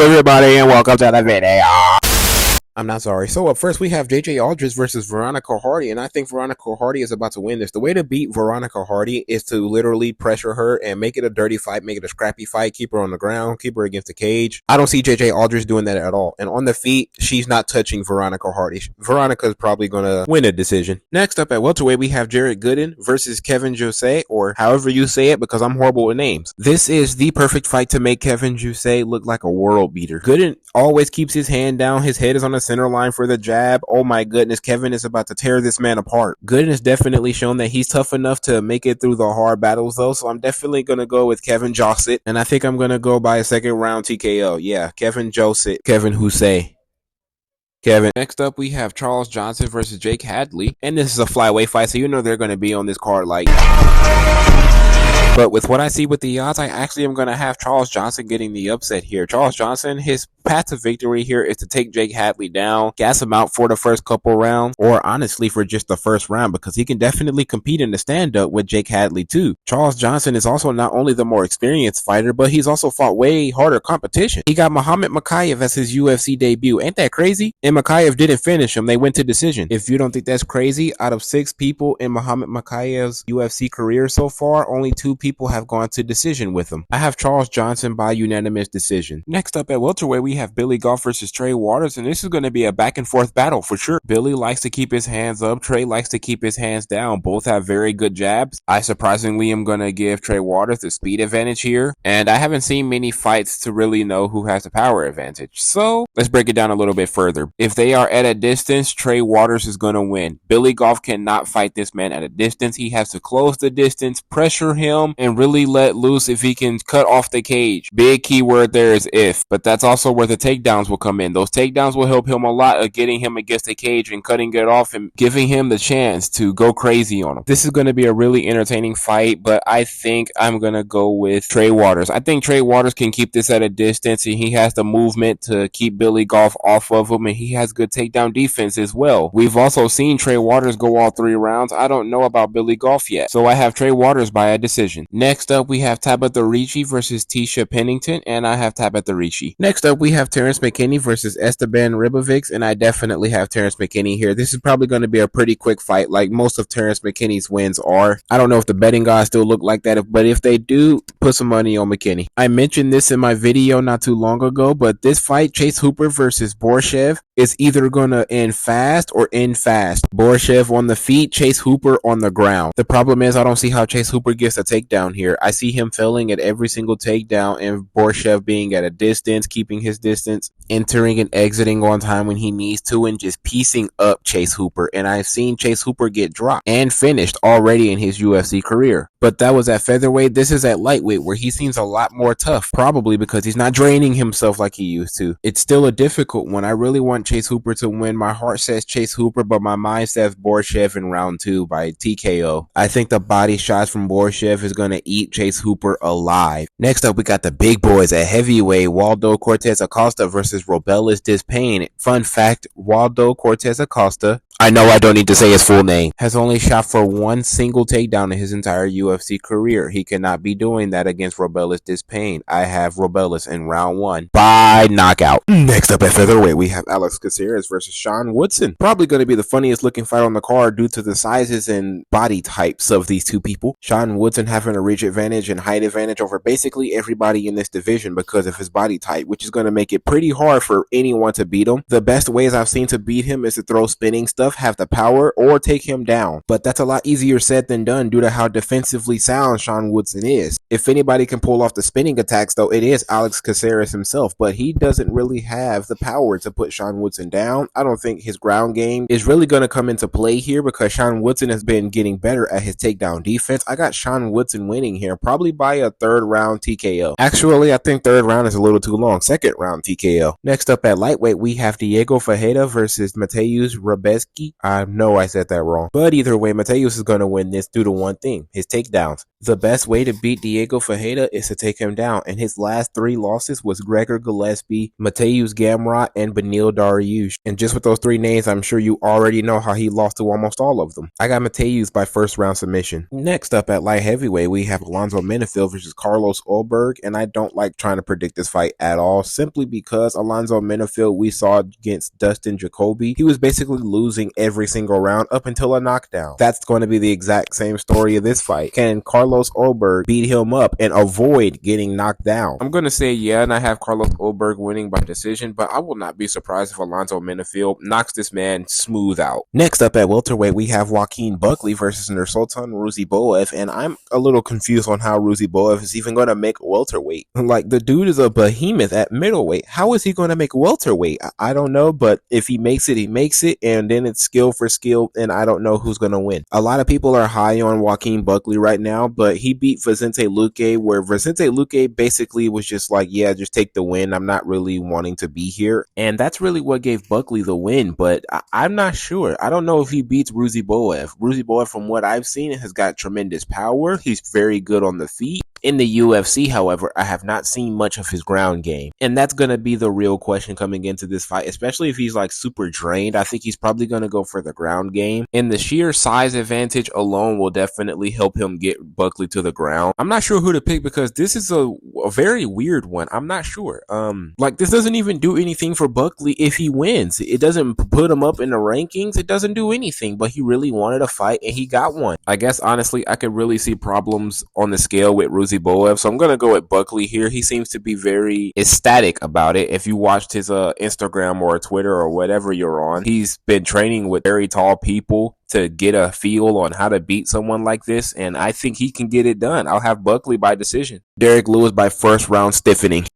everybody, and welcome to the video. I'm not sorry. So up first we have JJ Aldrich versus Veronica Hardy, and I think Veronica Hardy is about to win this. The way to beat Veronica Hardy is to literally pressure her and make it a dirty fight, make it a scrappy fight, keep her on the ground, keep her against the cage. I don't see JJ Aldrich doing that at all. And on the feet, she's not touching Veronica Hardy. Veronica's probably going to win a decision. Next up at welterweight, we have Jared Gooden versus Kevin Jose, or however you say it, because I'm horrible with names. This is the perfect fight to make Kevin Jose look like a world beater. Gooden always keeps his hand down. His head is on the center line for the jab. Oh my goodness, Kevin is about to tear this man apart. Gooden has definitely shown that he's tough enough to make it through the hard battles though, so I'm definitely going to go with Kevin Jose, and I think I'm going to go by a second round TKO. Yeah, Kevin Jose. Kevin Jose. Kevin. Next up, we have Charles Johnson versus Jake Hadley, and this is a flyweight fight, so you know they're going to be on this card like... But with what I see with the odds, I actually am going to have Charles Johnson getting the upset here. Charles Johnson, his path to victory here is to take Jake Hadley down, gas him out for the first couple rounds, or honestly for just the first round, because he can definitely compete in the stand-up with Jake Hadley too. Charles Johnson is also not only the more experienced fighter, but he's also fought way harder competition. He got Muhammad Mokaev as his UFC debut. Ain't that crazy? And Mokaev didn't finish him. They went to decision. If you don't think that's crazy, out of 6 people in Muhammad Mokaev's UFC career so far, only 2 people have gone to decision with him. I have Charles Johnson by unanimous decision. Next up at welterweight, we have Billy Goff versus Trey Waters, and this is going to be a back and forth battle for sure. Billy likes to keep his hands up. Trey likes to keep his hands down. Both have very good jabs. I surprisingly am going to give Trey Waters the speed advantage here, and I haven't seen many fights to really know who has the power advantage. So let's break it down a little bit further. If they are at a distance, Trey Waters is going to win. Billy Goff cannot fight this man at a distance. He has to close the distance, pressure him, and really let loose if he can cut off the cage. Big key word there is if, but that's also where the takedowns will come in. Those takedowns will help him a lot of getting him against the cage and cutting it off and giving him the chance to go crazy on him. This is going to be a really entertaining fight, but I think I'm going to go with Trey Waters. I think Trey Waters can keep this at a distance, and he has the movement to keep Billy Goff off of him, and he has good takedown defense as well. We've also seen Trey Waters go all 3 rounds. I don't know about Billy Goff yet, so I have Trey Waters by a decision. Next up, we have Tabitha Ricci versus Tisha Pennington, and I have Tabitha Ricci. Next up, we have Terrence McKinney versus Esteban Ribovics, and I definitely have Terrence McKinney here. This is probably going to be a pretty quick fight, like most of Terrence McKinney's wins are. I don't know if the betting guys still look like that, but if they do, put some money on McKinney. I mentioned this in my video not too long ago, but this fight, Chase Hooper versus Borshchev, is either going to end fast or end fast. Borshchev on the feet, Chase Hooper on the ground. The problem is I don't see how Chase Hooper gets a takedown here. I see him failing at every single takedown, and Borshchev being at a distance, keeping his distance, entering and exiting on time when he needs to, and just piecing up Chase Hooper. And I've seen Chase Hooper get dropped and finished already in his UFC career. But that was at featherweight. This is at lightweight, where he seems a lot more tough, probably because he's not draining himself like he used to. It's still a difficult one. I really want Chase Hooper to win. My heart says Chase Hooper, but my mind says Borshchev in round 2 by TKO. I think the body shots from Borshchev is going to eat Chase Hooper alive. Next up, we got the big boys at heavyweight, Waldo Cortez Acosta versus Robelis Despain. Fun fact, Waldo Cortez Acosta, I know I don't need to say his full name, has only shot for 1 single takedown in his entire UFC career. He cannot be doing that against Robelis Despain. I have Robelis in round 1 by knockout. Next up at featherweight, we have Alex Caceres versus Sean Woodson. Probably going to be the funniest looking fight on the card due to the sizes and body types of these 2 people. Sean Woodson having a reach advantage and height advantage over basically everybody in this division because of his body type, which is going to make it pretty hard for anyone to beat him. The best ways I've seen to beat him is to throw spinning stuff, have the power, or take him down. But that's a lot easier said than done due to how defensively sound Sean Woodson is. If anybody can pull off the spinning attacks, though, it is Alex Caceres himself, but he doesn't really have the power to put Sean Woodson down. I don't think his ground game is really going to come into play here because Sean Woodson has been getting better at his takedown defense. I got Sean Woodson winning here, probably by a 3rd round TKO. Actually, I think 3rd round is a little too long. 2nd round TKO. Next up at lightweight, we have Diego Ferreira versus Mateusz Rebecki. Gillespie. I know I said that wrong. But either way, Mateus is going to win this due to one thing, his takedowns. The best way to beat Diego Ferreira is to take him down, and his last 3 losses was Gregor Gillespie, Mateusz Gamrot, and Beneil Dariush. And just with those 3 names, I'm sure you already know how he lost to almost all of them. I got Mateusz by first round submission. Next up at light heavyweight, we have Alonzo Menifield versus Carlos Ulberg, and I don't like trying to predict this fight at all, simply because Alonzo Menifield, we saw against Dustin Jacoby, he was basically losing every single round up until a knockdown. That's going to be the exact same story of this fight. Can Carlos Ulberg beat him up and avoid getting knocked down? I'm going to say yeah, and I have Carlos Ulberg winning by decision, but I will not be surprised if Alonzo Menifield knocks this man smooth out. Next up at welterweight, we have Joaquin Buckley versus Nursultan Ruziboev, and I'm a little confused on how Ruziboev is even going to make welterweight. Like, the dude is a behemoth at middleweight. How is he going to make welterweight? I don't know, but if he makes it, he makes it, and then it's skill for skill, and I don't know who's going to win. A lot of people are high on Joaquin Buckley right now, but he beat Vicente Luque, where Vicente Luque basically was just like, yeah, just take the win. I'm not really wanting to be here. And that's really what gave Buckley the win, but I'm not sure. I don't know if he beats Ruziboev. Ruziboev, from what I've seen, has got tremendous power. He's very good on the feet. In the UFC, however, I have not seen much of his ground game. And that's going to be the real question coming into this fight, especially if he's like super drained. I think he's probably going to go for the ground game. And the sheer size advantage alone will definitely help him get Buckley to the ground. I'm not sure who to pick because this is a very weird one. I'm not sure. Like, this doesn't even do anything for Buckley if he wins. It doesn't put him up in the rankings. It doesn't do anything, but he really wanted a fight and he got one. I guess, honestly, I could really see problems on the scale with Ruziboev, so I'm going to go with Buckley here. He seems to be very ecstatic about it. If you watched his Instagram or Twitter or whatever you're on, he's been training with very tall people to get a feel on how to beat someone like this, and I think he can get it done. I'll have Buckley by decision. Derek Lewis by first round stiffening.